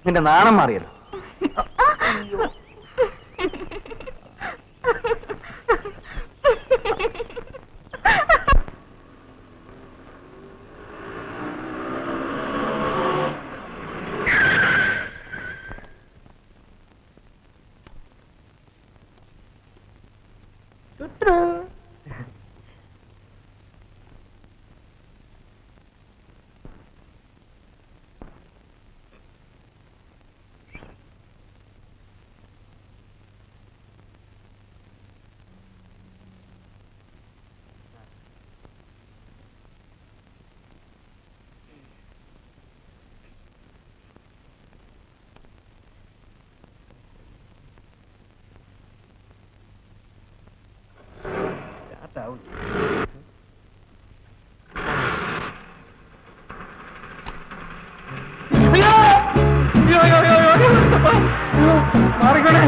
നിന്റെ നാണം മാറിയല്ലോ. മാറിക്കണേ.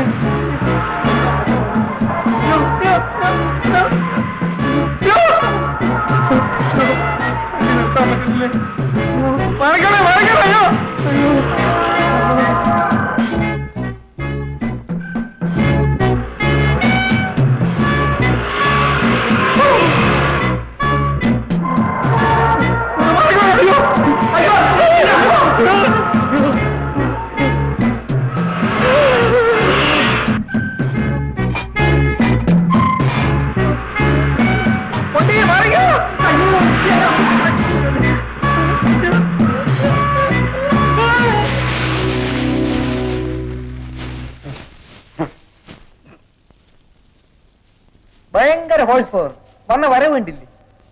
ഭയങ്കര ഹോഴ്സ് പവർ വന്ന വരവേണ്ടില്ലേ?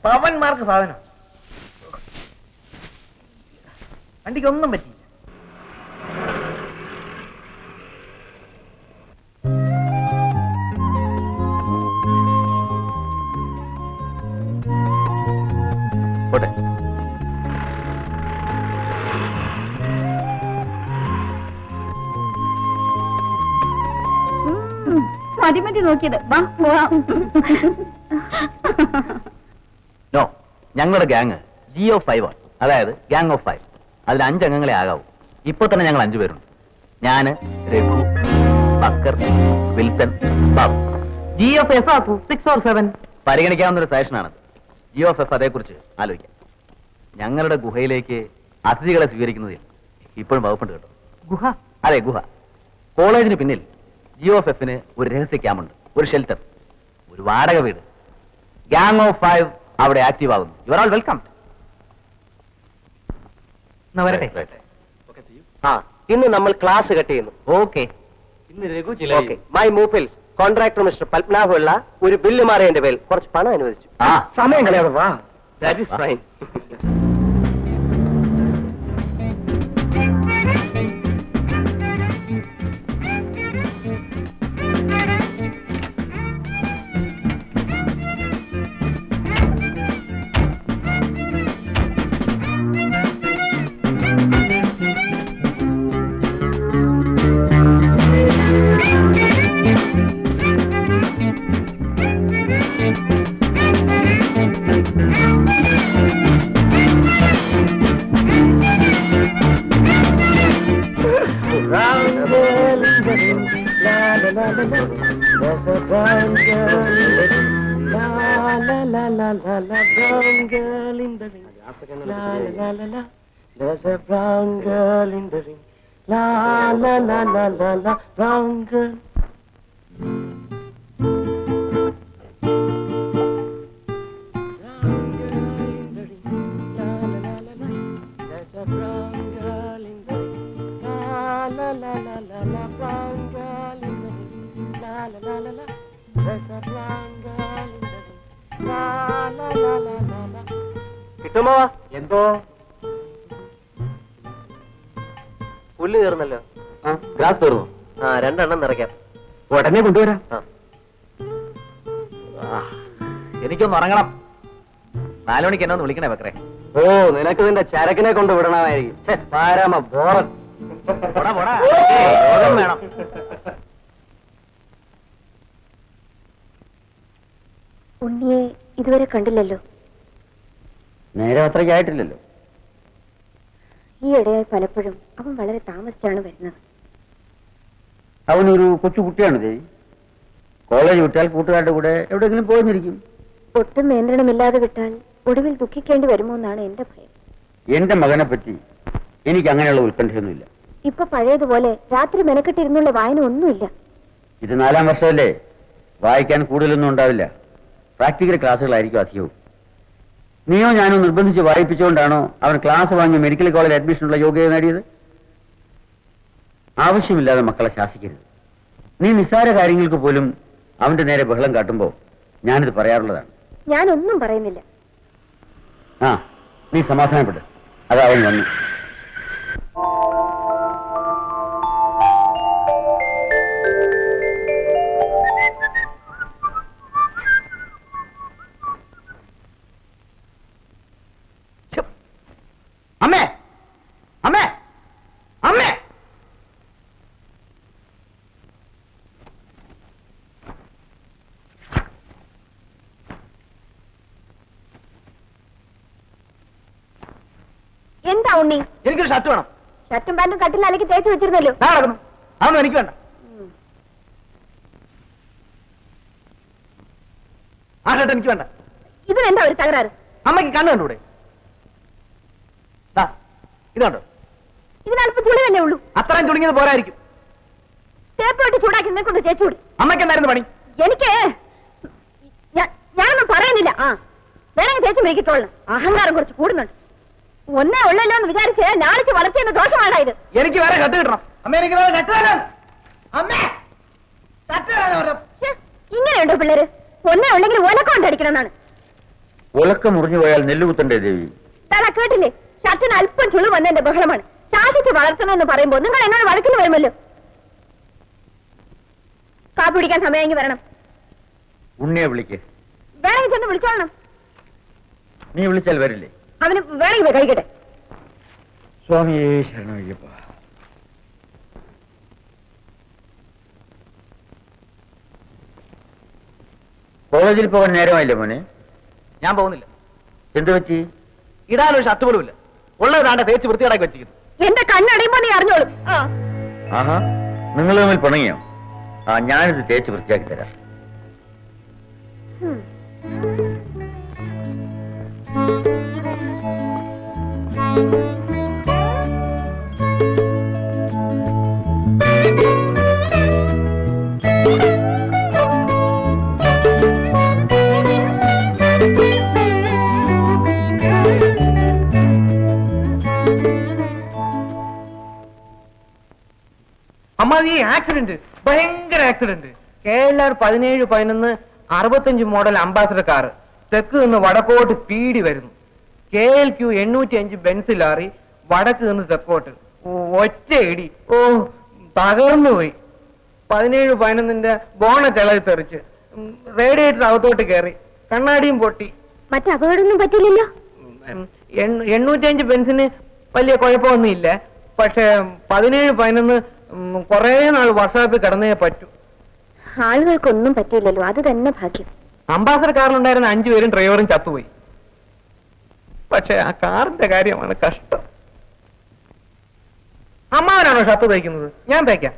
പവന്മാർക്ക് സാധനം. വണ്ടിക്കൊന്നും പറ്റിയില്ല. മതി നോക്കിയത്. നോ, ഞങ്ങളുടെ ഗ്യാങ് GO5 ആണ്. അതായത് ഗ്യാങ് ഓഫ് 5. അതിൽ 5 അംഗങ്ങളെ ആകാവൂ. ഇപ്പൊ തന്നെ ഞങ്ങൾ 5 പേരുണ്ട്. ഞാന്, രഘു, ബക്കർ, വിൽസൺ, ബാബു. GOF ആക്കൂ 6 or 7. പരിഗണിക്കാവുന്ന ഒരു സജഷനാണത്. GOF അതേക്കുറിച്ച് ആലോചിക്കാം. ഞങ്ങളുടെ ഗുഹയിലേക്ക് അതിഥികളെ സ്വീകരിക്കുന്നതിൽ ഇപ്പോഴും വകുപ്പുണ്ട് കേട്ടോ. ഗുഹ? അതെ, ഗുഹ. കോളേജിന് പിന്നിൽ GOFന് ഒരു രഹസ്യ ക്യാമ്പുണ്ട്, ഒരു ഷെൽട്ടർ, ഒരു വാടക വീട്. ഗ്യാങ് ഓഫ് 5 അവിടെ ആക്റ്റീവ് ആകുന്നു. You are all welcome. ഇന്ന് നമ്മൾ ക്ലാസ് കട്ട് ചെയ്യുന്നു. ഓക്കെ. ഇന്ന് രഘു ചില മൈ മൂപ്പിൽസ് കോൺട്രാക്ടർ മിസ്റ്റർ പത്മനാഭുള്ള ഒരു ബില്ല് മാറിയതിന്റെ പേരിൽ കുറച്ച് പണം അനുവദിച്ചു. സമയം കളയാതെ വാ. That is fine. There's a brown girl in the ring. La la la la la la, brown girl in the ring. La la la la. There's a brown girl in the ring. La la la la la la, brown girl. Brown girl in the ring. La la la la la. There's a brown girl in the ring. La la la la la la, brown girl in the ring. La la la la la. There's a brown girl in the ring. La la la la la la. കിട്ടുമോ? എന്തോ പുല്ല് തീർന്നല്ലോ. Grass തീർന്നു. 2 എണ്ണം നിറയ്ക്കാം. ഉടനെ കൊണ്ടുവരാം. എനിക്കൊന്ന് ഉറങ്ങണം. 4 മണിക്ക് എന്നെ ഒന്ന് വിളിക്കണേ ബക്കറേ. ഓ, നിനക്ക് നിന്റെ ചരക്കിനെ കൊണ്ട് വിടണമായിരിക്കും. പാരാമ ബോറൻ. വേണം. ഉണ്ണിയെ ഇതുവരെ കണ്ടില്ലല്ലോ. നേരെ അത്രയ്ക്കായിട്ടില്ലല്ലോ. ഈയിടെയായി പലപ്പോഴും അവൻ വളരെ താമസിച്ചാണ് വരുന്നത്. അവനൊരു കൊച്ചുകുട്ടിയാണ് ദേവി. കോളേജ് വിട്ടാൽ കൂട്ടുകാരുടെ കൂടെ എവിടെയെങ്കിലും പോയിരിക്കും. ഒട്ടും നിയന്ത്രണമില്ലാതെ വിട്ടാൽ ഒടുവിൽ ദുഃഖിക്കേണ്ടി വരുമോ എന്നാണ് എന്റെ ഭയം. എന്റെ മകനെ പറ്റി എനിക്ക് അങ്ങനെയുള്ള ഉത്കണ്ഠയൊന്നുമില്ല. ഇപ്പൊ പഴയതുപോലെ രാത്രി മെനക്കെട്ടിരുന്നുള്ള വായന ഒന്നുമില്ല. ഇത് 4-ാം വർഷമല്ലേ, വായിക്കാൻ കൂടുതലൊന്നും ഉണ്ടാവില്ല. പ്രാക്ടിക്കൽ ക്ലാസ്സുകളായിരിക്കും അധികവും. നീയോ ഞാനോ നിർബന്ധിച്ച് വായിപ്പിച്ചുകൊണ്ടാണോ അവൻ ക്ലാസ് വാങ്ങി മെഡിക്കൽ കോളേജ് അഡ്മിഷനുള്ള യോഗ്യത നേടിയത്? ആവശ്യമില്ലാതെ മക്കളെ ശാസിക്കരുത്. നീ നിസ്സാര കാര്യങ്ങൾക്ക് പോലും അവന്റെ നേരെ ബഹളം കാട്ടുമ്പോൾ ഞാനിത് പറയാറുള്ളതാണ്. ഞാനൊന്നും പറയുന്നില്ല. ആ, നീ സമാധാനപ്പെട്ട്. അതാ അവൻ വന്നു. അമ്മേ, അമ്മേ, അമ്മേ! എന്താ ഉണ്ണി? എനിക്കൊരു ഷർട്ട് വേണം. ഷർട്ടും പാന്റും കട്ടിൽ അലക്കി തേച്ച് വെച്ചിരുന്നല്ലോ. ഞാൻ നടക്കുന്നു. അതൊന്നും എനിക്ക് വേണ്ട. ആ ഷർട്ട് എനിക്ക് വേണ്ട. ഇതിനെന്താ ഒരു തകരാറ്? അമ്മയ്ക്ക് കണ്ണു കണ്ടൂടെ? ഇത് കണ്ടോ? ഇതിനൽപ്പം ചുളിവല്ലേ ഉള്ളൂ. അത്രയും ചുളുങ്ങിയത് പോരായിരിക്കും. തേപ്പോട്ട് ചൂടാക്കി നിൽക്കുന്നു ചേച്ചൂടി. അമ്മയ്ക്ക് എന്തായിരുന്നു പണി? എനിക്ക് ഞാനൊന്നും പറയുന്നില്ല. ആ, വേണമെങ്കിൽ തേച്ച് മേക്കിട്ടോളണം. അഹങ്കാരം കുറച്ച് കൂടുന്നുണ്ട്. ഒന്നേ ഉള്ളല്ലോ എന്ന് വിചാരിച്ച് ലാളിച്ച് വളർത്തിയെന്ന് ദോഷമാണായത്. എനിക്ക് വേറെ ഷർട്ട് കിട്ടണം. അമ്മ, എനിക്ക് വേറെ ഷർട്ട് വേണം. അമ്മേ, ഷർട്ട് വേണം. ഇങ്ങനെയുണ്ടോ പിള്ളേര്? ഒന്നേ ഉള്ളെങ്കിൽ ഒലക്കൊണ്ട് അടിക്കണം എന്നാണ്. ഉലക്ക മുറിഞ്ഞു പോയാൽ നെല്ല് കുത്തണ്ടേ ദേവി? താനാ കേട്ടില്ലേ? ഷർട്ടിന് അല്പം ചുളു വന്നതിന്റെ ബഹളമാണ്. ശാസിച്ച് വളർത്തണമെന്ന് പറയുമ്പോ നിങ്ങൾ എന്നോട് വഴക്കിന് വരുമല്ലോ. കാപ്പി പിടിക്കാൻ സമയമെങ്കിൽ വരണം. ഉണ്ണിയെ വിളിക്ക്. വേണമെങ്കിൽ ചെന്ന് വിളിച്ചോളണം. നീ വിളിച്ചാൽ വരില്ലേ? അവന് വേണമെങ്കിൽ പോയി കഴിക്കട്ടെ. സ്വാമിയേ ശരണയ്യപ്പ. കോളേജിൽ പോകാൻ നേരമായില്ലേ മോനെ? ഞാൻ പോകുന്നില്ല. എന്തു പറ്റി? ഇടാനൊരു ഷർട്ട് പോലും ഇല്ല. ഉള്ളത് താണ്ട തേച്ച് വൃത്തികേടാക്കി വെച്ചിരിക്കുന്നു. എന്റെ കണ്ണടയുമ്പോ നീ അറിഞ്ഞോളും. ആഹാ, നിങ്ങൾ തമ്മിൽ പിണങ്ങിയോ? ആ, ഞാനിത് തേച്ച് വൃത്തിയാക്കി തരാം. അമ്മ, ഈ ആക്സിഡന്റ് ഭയങ്കര accident. KLR 1711 65 model ambassador car തെക്ക് നിന്ന് വടക്കോട്ട് സ്പീഡ് വരുന്നു. KLQ 805 ബെൻസ് ലാറി വടക്ക് നിന്ന് തെക്കോട്ട്. ഒറ്റ ഇടി. ഓ, തകർന്നു പോയി. 1711 ബോണറ്റ് ഇളകി തെറിച്ച് റേഡിയേറ്റർ അകത്തോട്ട് കയറി. കണ്ണാടിയും പൊട്ടി. മറ്റേ അപകടമൊന്നും പറ്റില്ലല്ലോ. 805 ബെൻസിന് വലിയ കുഴപ്പമൊന്നുമില്ല. പക്ഷെ 1711 കുറെ നാൾ വർഷാപ്പിൽ കിടന്നേ പറ്റൂ. ആളുകൾക്കൊന്നും പറ്റിയില്ലല്ലോ, അത് തന്നെ ഭാഗ്യം. അംബാസഡർ കാറിലുണ്ടായിരുന്ന 5 പേരും ഡ്രൈവറും ചത്തുപോയി. പക്ഷെ ആ കാറിന്റെ കാര്യമാണ് കഷ്ടം. അമ്മാവനാണോ ഷർട്ട് തയ്ക്കുന്നത്? ഞാൻ തയ്ക്കാം.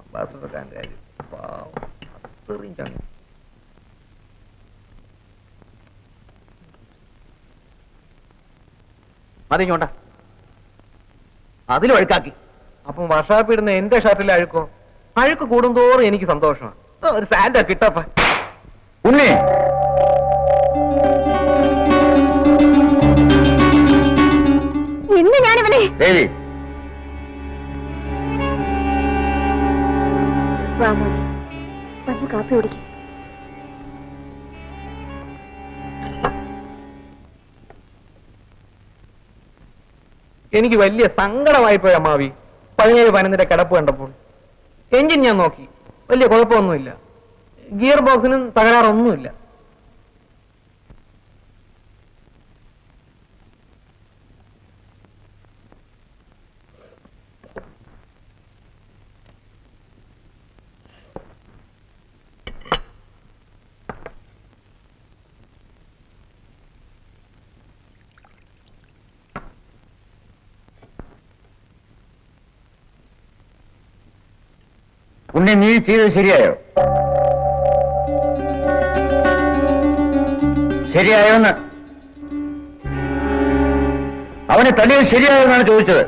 അംബാസഡർ കാറിന്റെ കാര്യം അത്രയും ചങ്ങ. മതിങ്ങോണ്ട അതിൽ ഒഴുക്കാക്കി. അപ്പം വർഷാപ്പ് ഇടുന്ന എന്റെ ഷർട്ടിലെ അഴുക്കോ? അഴുക്ക് കൂടുന്തോറും എനിക്ക് സന്തോഷമാണ്. ഒരു സാൻഡ കിട്ടപ്പ. ഉണ്ണി, ഇന്ന് ഞാനിവനെ ദേവി, വന്ന് കാപ്പി കുടിക്കും. എനിക്ക് വലിയ സങ്കടമായി പോയി അമ്മാവി. 17-11 കിടപ്പ് കണ്ടപ്പോൾ. എഞ്ചിൻ ഞാൻ നോക്കി, വലിയ കുഴപ്പമൊന്നുമില്ല. ഗിയർ ബോക്സിനും തകരാറൊന്നുമില്ല. ഉണ്ണി, നീ ചെയ്തത് ശരിയായോ? ശരിയായോന്ന്? അവനെ തല്ലിയത് ശരിയായോ എന്നാണ് ചോദിച്ചത്.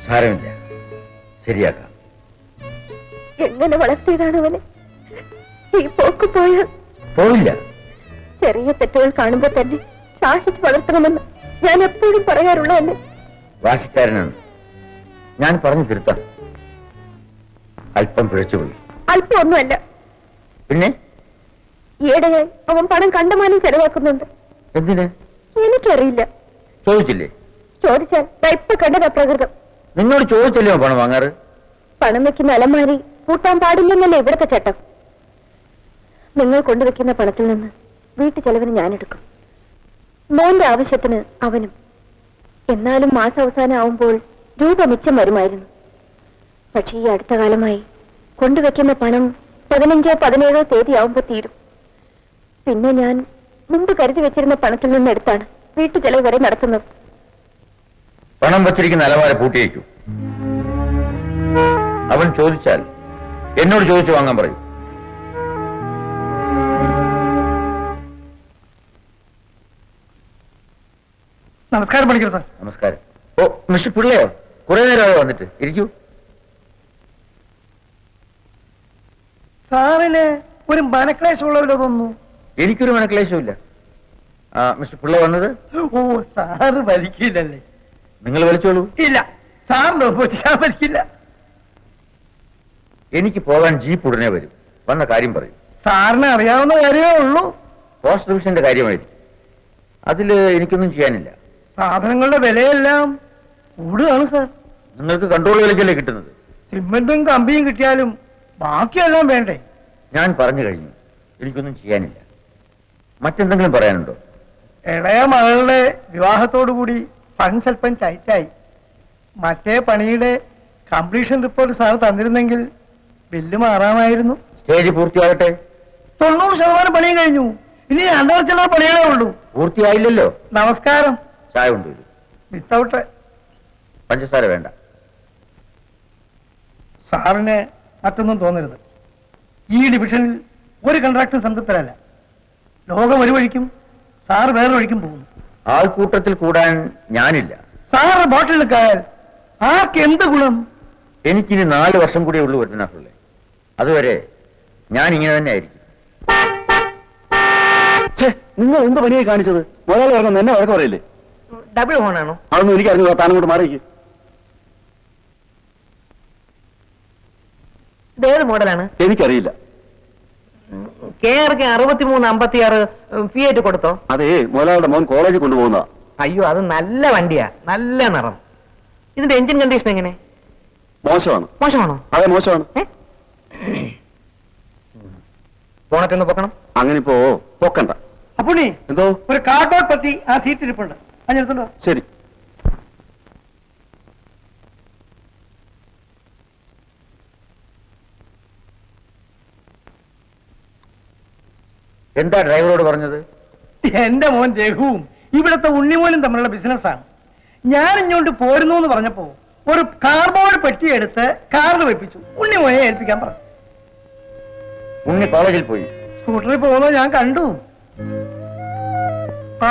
സാരമില്ല, ശരിയാക്കാം. എങ്ങനെ വളർത്തിയതാണ് അവനെ? ഈ പോക്ക് പോയാൽ പോവില്ല. ചെറിയ തെറ്റുകൾ കാണുമ്പോൾ തന്നെ ശാസിച്ച് വളർത്തണമെന്ന് ഞാൻ എപ്പോഴും പറയാറുള്ളതല്ലേ. വാശിക്കാരനാണ്. ഞാൻ പറഞ്ഞു തിരുത്താം. അല്പം പിഴച്ചുപോയി. അല്പമൊന്നുമല്ല. പിന്നെ ഈയിടെയായി അവൻ പണം കണ്ടമാനം ചെലവാക്കുന്നുണ്ട്. എന്തിന്? എനിക്കറിയില്ല. ചോദിച്ചില്ലേ? ചോദിച്ചാൽ ഇപ്പൊ കണ്ടതാ പ്രകൃതം. നിന്നോട് ചോദിച്ചല്ലോ പണം വാങ്ങാറ്. പണം വെക്കുന്ന അലമാരി പൂട്ടാൻ പാടില്ലെന്നല്ലേ ഇവിടുത്തെ ചട്ടം. നിങ്ങൾ കൊണ്ടുവെക്കുന്ന പണത്തിൽ നിന്ന് വീട്ടു ചെലവിന് ഞാനെടുക്കും. മോന്റെ ആവശ്യത്തിന് അവനും. എന്നാലും മാസാവസാനം ആവുമ്പോൾ രൂപ മിച്ചം വരുമായിരുന്നു. പക്ഷേ ഈ അടുത്ത കാലമായി കൊണ്ടുവെക്കുന്ന പണം 15 17 തീയതി ആവുമ്പോൾ തീരും. പിന്നെ ഞാൻ മുമ്പ് കരുതി വെച്ചിരുന്ന പണത്തിൽ നിന്ന് എടുത്താണ് വീട്ടു ചെലവ് വരെ നടത്തുന്നത്. പണം വച്ചിരിക്കുന്ന അലമാര പൂട്ടിയേക്കൂ. അവൻ ചോദിച്ചാൽ എന്നോട് ചോദിച്ചു വാങ്ങാൻ പറയൂ. നമസ്കാരം പണിക്കർ സാർ. നമസ്കാരം. ഓ, മിസ്റ്റർ പിള്ളയോ, കുറെ നേരമായി വന്നിട്ട്. ഇരിക്കൂ. സാറിന് ഒരു മനക്ലേശമുള്ളവരോ തോന്നുന്നു. എനിക്കൊരു മനക്ലേശമില്ല. മിസ്റ്റർ പിള്ള വന്നത്? ഓ, സാറ് വലിക്കില്ലല്ലേ? നിങ്ങൾ വലിച്ചോളൂ. ഇല്ല, സാറിന് ഞാൻ വലിക്കില്ല. എനിക്ക് പോകാൻ ജീപ്പ് ഉടനെ വരും. വന്ന കാര്യം പറയും. സാറിന് അറിയാവുന്ന കാര്യമേ ഉള്ളൂ. പോസ്റ്റ് ഡിവിഷന്റെ കാര്യമായിരിക്കും. അതില് എനിക്കൊന്നും ചെയ്യാനില്ല. സാധനങ്ങളുടെ വിലയെല്ലാം കൂടുകയാണ് സാർ. നിങ്ങൾക്ക് കൺട്രോൾ വിലക്കല്ലേ കിട്ടുന്നത്? സിമെന്റും കമ്പിയും കിട്ടിയാലും ബാക്കിയെല്ലാം വേണ്ടേ? ഞാൻ പറഞ്ഞു കഴിഞ്ഞു. എനിക്കൊന്നും ചെയ്യാനില്ല. മറ്റെന്തെങ്കിലും പറയാനുണ്ടോ? ഇളയ മകളുടെ വിവാഹത്തോടുകൂടി ഫണ്ട് സ്വല്പം ടൈറ്റായി. മറ്റേ പണിയുടെ കംപ്ലീഷൻ റിപ്പോർട്ട് സാർ തന്നിരുന്നെങ്കിൽ ബില്ല് മാറാമായിരുന്നു. സ്റ്റേജ് പൂർത്തിയാകട്ടെ. 90% പണിയും കഴിഞ്ഞു. ഇനി 2 പണികളേ ഉള്ളൂ. പൂർത്തിയായില്ലല്ലോ. നമസ്കാരം. ചായ കൊണ്ടുവരും. വിത്തൗട്ട്. പഞ്ചസാര വേണ്ട. സാറിന് മറ്റൊന്നും തോന്നരുത്. ഈ ഡിവിഷനിൽ ഒരു കോൺട്രാക്ടർ സംതൃപ്തരല്ല. ലോകം ഒരു വഴിക്കും സാർ വേറെ വഴിക്കും പോകുന്നു. ആൾക്കൂട്ടത്തിൽ കൂടാൻ ഞാനില്ല. സാറ് ബോട്ടിൽ നിൽക്കാൻ ആർക്ക് എന്ത് ഗുണം? എനിക്കിനി 4 വർഷം കൂടിയേ ഉള്ളൂ വരുന്നേ. അതുവരെ ഞാൻ ഇങ്ങനെ തന്നെ ആയിരിക്കും. നിങ്ങൾ എന്ത് പണിയായി കാണിച്ചത്? മുതലാളി ഇറങ്ങുന്ന എന്നെ വഴക്ക് പറയില്ലേ? ഡബിൾ ഹോണാണോ? അതൊന്നും എനിക്ക് അറിഞ്ഞു. താനും കൊണ്ട് മാറിയിരിക്കും. ഇതേത് മോഡലാണ്? എനിക്കറിയില്ല. KRK 6356 ഫിയറ്റ് കൊടുത്തോ? അതേ, മുതലാളിയുടെ മോൻ കോളേജിൽ കൊണ്ടുപോകുന്നതാ. അയ്യോ, അത് നല്ല വണ്ടിയാ, നല്ല നിറം. ഇതിന്റെ എഞ്ചിൻ കണ്ടീഷൻ എങ്ങനെ? മോശമാണ്. മോശമാണോ? അതെ, മോശമാണ്. ബോണറ്റ് ഒന്ന് പൊക്കണം. അങ്ങനെ ഇപ്പോ പൊക്കണ്ട. അപ്പുണ്ണി, എന്തോ? ഒരു കാർഡ്ബോർഡ് പറ്റി ആ സീറ്റ് ഇരിപ്പുണ്ട്. അഞ്ഞെടുത്തുണ്ടോ? ശരി. എന്താ ഡ്രൈവറോട് പറഞ്ഞത്? എന്റെ മോൻ രഘുവും ഇവിടുത്തെ ഉണ്ണിമോനും തമ്മിലുള്ള ബിസിനസ്സാണ്. ഞാൻ ഇങ്ങോട്ട് പോരുന്നു എന്ന് പറഞ്ഞപ്പോ ഒരു കാർഡ്ബോർഡ് പെട്ടി എടുത്ത് കാറിൽ വെപ്പിച്ചു. ഉണ്ണിമോനെ ഏൽപ്പിക്കാൻ പറഞ്ഞു. ഉണ്ണി കോളേജിൽ പോയി. സ്കൂട്ടറിൽ പോകുന്നത് ഞാൻ കണ്ടു.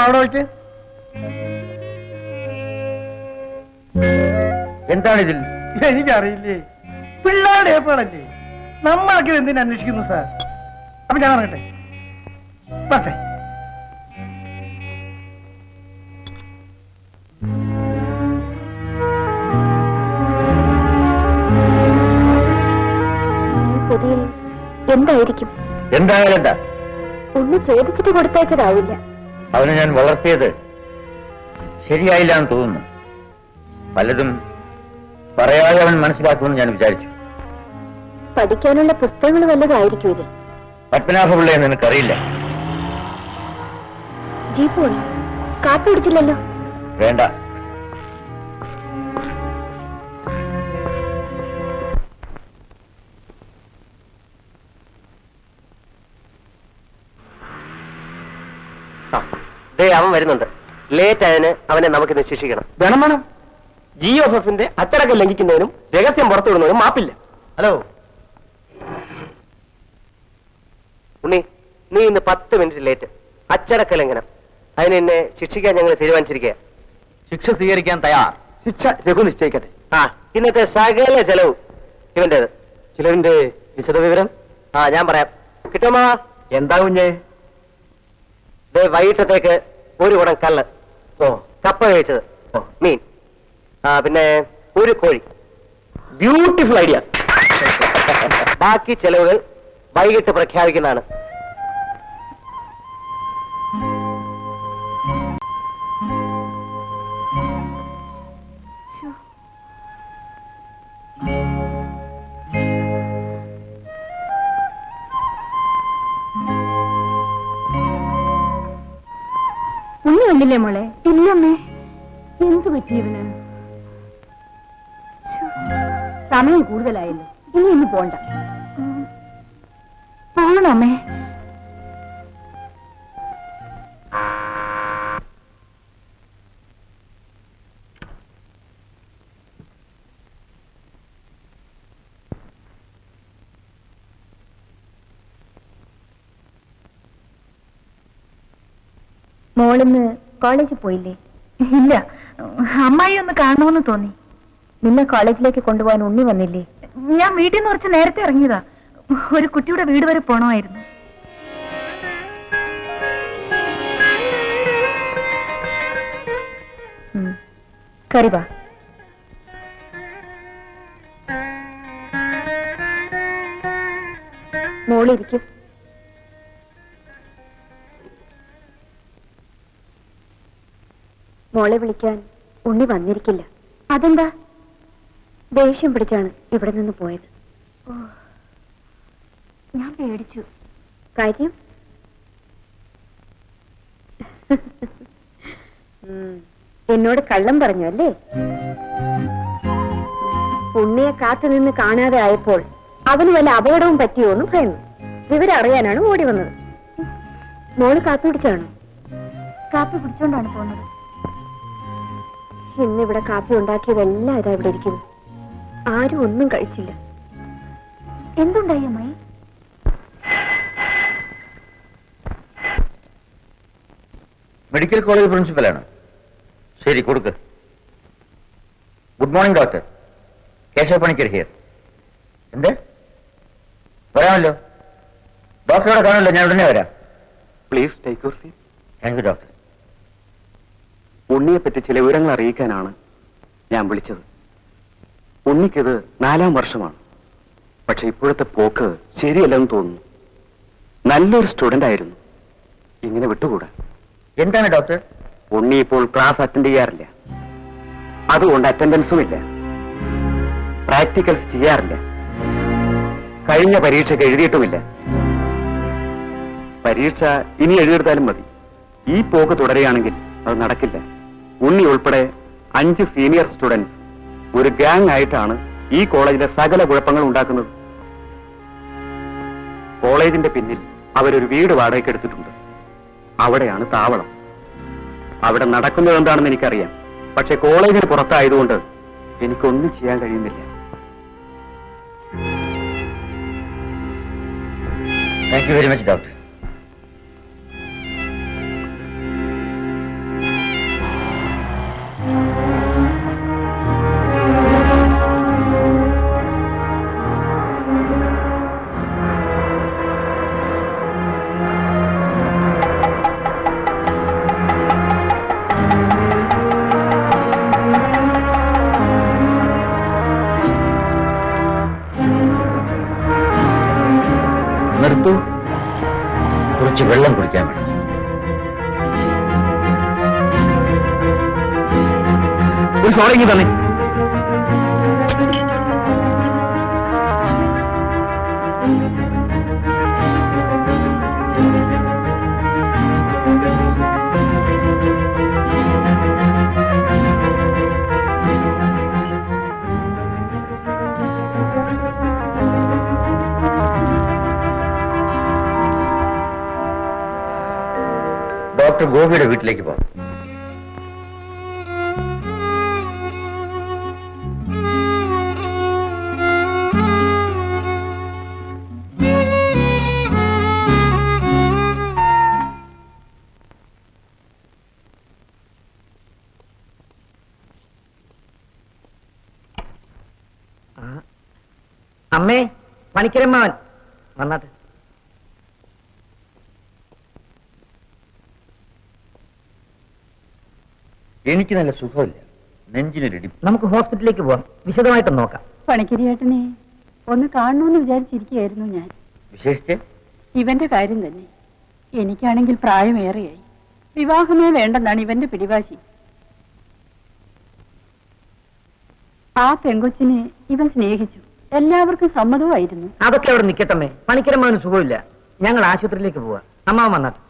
അവിടെ വെച്ച് എന്താണിതിൽ? എനിക്കറിയില്ലേ, പിള്ളേരുടെ ഏർപ്പാടല്ലേ. നമ്മളൊക്കെ എന്തിനു അന്വേഷിക്കുന്നു സാർ? അപ്പൊ ഞാൻ പറയട്ടെ, പറ്റേ. എന്തായിരിക്കും? എന്തായാലും എന്താ, ഒന്ന് ചോദിച്ചിട്ട് കൊടുത്തയച്ചതാവില്ല. അവനെ ഞാൻ വളർത്തിയത് ശരിയായില്ല എന്ന് തോന്നുന്നു. പലതും പറയാതെ അവൻ മനസ്സിലാക്കുമെന്ന് ഞാൻ വിചാരിച്ചു. പഠിക്കാനുള്ള പുസ്തകങ്ങൾ വല്ലതായിരിക്കും ഇത്. പത്മനാഭപിള്ളയെ നിനക്കറിയില്ല. ജീപ്പ് വന്നു. കാപ്പി കുടിച്ചില്ലല്ലോ. വേണ്ട. അവൻ വരുന്നുണ്ട്. ലേറ്റ് ആയതിന് അവനെ നമുക്കിന്ന് ശിക്ഷിക്കണം. വേണം. GOFന്റെ അച്ചടക്കം ലംഘിക്കുന്നതിനും രഹസ്യം പുറത്തുവിടുന്നതിനും മാപ്പില്ല. ഹലോ ഉണ്ണി, നീ ഇന്ന് 10 മിനിറ്റ് ലേറ്റ്. അച്ചടക്ക ലംഘനം. അതിന് എന്നെ ശിക്ഷിക്കാൻ ഞങ്ങൾ തീരുമാനിച്ചിരിക്കുക. ശിക്ഷ സ്വീകരിക്കാൻ തയ്യാർ. ശിക്ഷ രഘു നിശ്ചയിക്കട്ടെ. ഇന്നത്തെ സകല ചെലവ് ഇവന്റേത്. ചിലവിന്റെ വിശദവിവരം ഞാൻ പറയാം. കിട്ടുമോ? എന്താ കുഞ്ഞേ? വൈകിട്ടത്തേക്ക് 1 കുടം കല്ല്, കപ്പ കഴിച്ചത്, മീൻ, പിന്നെ 1 കോഴി. Beautiful idea. ബാക്കി ചെലവുകൾ വൈകിട്ട് പ്രഖ്യാപിക്കുന്നതാണ്. ഉണ്ണി കണ്ടില്ലേ മോളെ? ഇല്ലമ്മേ. എന്തു പറ്റിയവന്? സമയം കൂടുതലായല്ലോ, ഇനി പോണ്ട. പോകണമേ. മോളിന്ന് കോളേജിൽ പോയില്ലേ? ഇല്ല, അമ്മായി ഒന്ന് കാണണമെന്ന് തോന്നി. നിന്നെ കോളേജിലേക്ക് കൊണ്ടുപോകാൻ ഉണ്ണി വന്നില്ലേ? ഞാൻ വീട്ടിൽ നിന്ന് കുറച്ച് നേരത്തെ ഇറങ്ങിയതാ. ഒരു കുട്ടിയുടെ വീട് വരെ പോണമായിരുന്നു. കറിവാ. മോളിരിക്കും. മോളെ വിളിക്കാൻ ഉണ്ണി വന്നിരിക്കില്ല. അതെന്താ? ദേഷ്യം പിടിച്ചാണ് ഇവിടെ നിന്ന് പോയത്. ഞാൻ പേടിച്ചു. കാര്യം? എന്നോട് കള്ളം പറഞ്ഞു അല്ലേ? ഉണ്ണിയെ കാത്തു നിന്ന് കാണാതെ ആയപ്പോൾ അവന് വല്ല അപകടവും പറ്റിയോന്നും ഭയന്നു. വിവരം അറിയാനാണ് ഓടി വന്നത്. മോള് കാപ്പി പിടിച്ചാണോ? കാപ്പി പിടിച്ചോണ്ടാണ് പോന്നത്. ഇന്നിവിടെ കാപ്പി ഉണ്ടാക്കിയതെല്ലാം ഇതാ ഇവിടെ ഇരിക്കുന്നു. ആരും ഒന്നും കഴിച്ചില്ല. എന്തുണ്ടായി അമ്മായി? മെഡിക്കൽ കോളേജ് പ്രിൻസിപ്പലാണ്. ശരി, കൊടുക്ക്. Good morning doctor. Keshava Panicker here. എന്ത്? വരാമല്ലോ. ഡോക്ടറോടെ കാണുമല്ലോ, ഞാൻ ഉടനെ വരാം. Please take your seat. Thank you doctor. ഉണ്ണിയെ പറ്റി ചില വിവരങ്ങൾ അറിയിക്കാനാണ് ഞാൻ വിളിച്ചത്. ഉണ്ണിക്കിത് 4ാം വർഷമാണ്. പക്ഷെ ഇപ്പോഴത്തെ പോക്ക് ശരിയല്ലെന്ന് തോന്നുന്നു. നല്ലൊരു സ്റ്റുഡന്റ് ആയിരുന്നു. ഇങ്ങനെ വിട്ടുകൂടാ. എന്താണ് ഡോക്ടർ? ഉണ്ണി ഇപ്പോൾ ക്ലാസ് അറ്റൻഡ് ചെയ്യാറില്ല. അതുകൊണ്ട് അറ്റൻഡൻസും ഇല്ല. പ്രാക്ടിക്കൽസ് ചെയ്യാറില്ല. കഴിഞ്ഞ പരീക്ഷയ്ക്ക് എഴുതിയിട്ടുമില്ല. പരീക്ഷ ഇനി എഴുതിയെടുത്താലും മതി. ഈ പോക്ക് തുടരുകയാണെങ്കിൽ അത് നടക്കില്ല. ഉണ്ണി ഉൾപ്പെടെ 5 സീനിയർ സ്റ്റുഡൻസ് ഒരു ഗ്യാങ് ആയിട്ടാണ് ഈ കോളേജിലെ സകല കുഴപ്പങ്ങൾ ഉണ്ടാക്കുന്നത്. കോളേജിന്റെ പിന്നിൽ അവരൊരു വീട് വാടകയ്ക്ക് എടുത്തിട്ടുണ്ട്. അവിടെയാണ് താവളം. അവിടെ നടക്കുന്നത് എന്താണെന്ന് എനിക്കറിയാം. പക്ഷെ കോളേജിന് പുറത്തായതുകൊണ്ട് എനിക്കൊന്നും ചെയ്യാൻ കഴിയുന്നില്ല. Thank you very much doctor. Muthu കുറച്ച് വെള്ളം കുടിക്കാൻ വേണം. ഒരു സോറി ഇങ്ങ് തന്നെ. ഡോക്ടർ ഗോപിയുടെ വീട്ടിലേക്ക് പോകാം. അമ്മേ, പണിക്കരമ്മാവൻ വന്നാട്ടെ. എനിക്ക് നല്ല സുഖമില്ല, നെഞ്ചിനൊരിടി. നമുക്ക് ഹോസ്പിറ്റലിലേക്ക് പോവാം, വിശദമായിട്ട് നോക്കാം. പണിക്കരിയേട്ടനെ ഒന്ന് കാണണമെന്ന് വിചാരിച്ചിരിക്കുകയായിരുന്നു ഞാൻ. വിശേഷിച്ച് ഇവന്റെ കാര്യം തന്നെ. എനിക്കാണെങ്കിൽ പ്രായമേറെയായി. വിവാഹമേ വേണ്ടെന്നാണ് ഇവന്റെ പിടിവാശി. ആ പെങ്കൊച്ചിനെ ഇവൻ സ്നേഹിച്ചു. എല്ലാവർക്കും സമ്മതവുമായിരുന്നു. അതൊക്കെ അവിടെ നിൽക്കട്ടമ്മേ. പണിക്കരമ്മാവന് സുഖമില്ല. ഞങ്ങൾ ആശുപത്രിയിലേക്ക് പോവാം. അമ്മാവൻ വന്നാട്ടെ.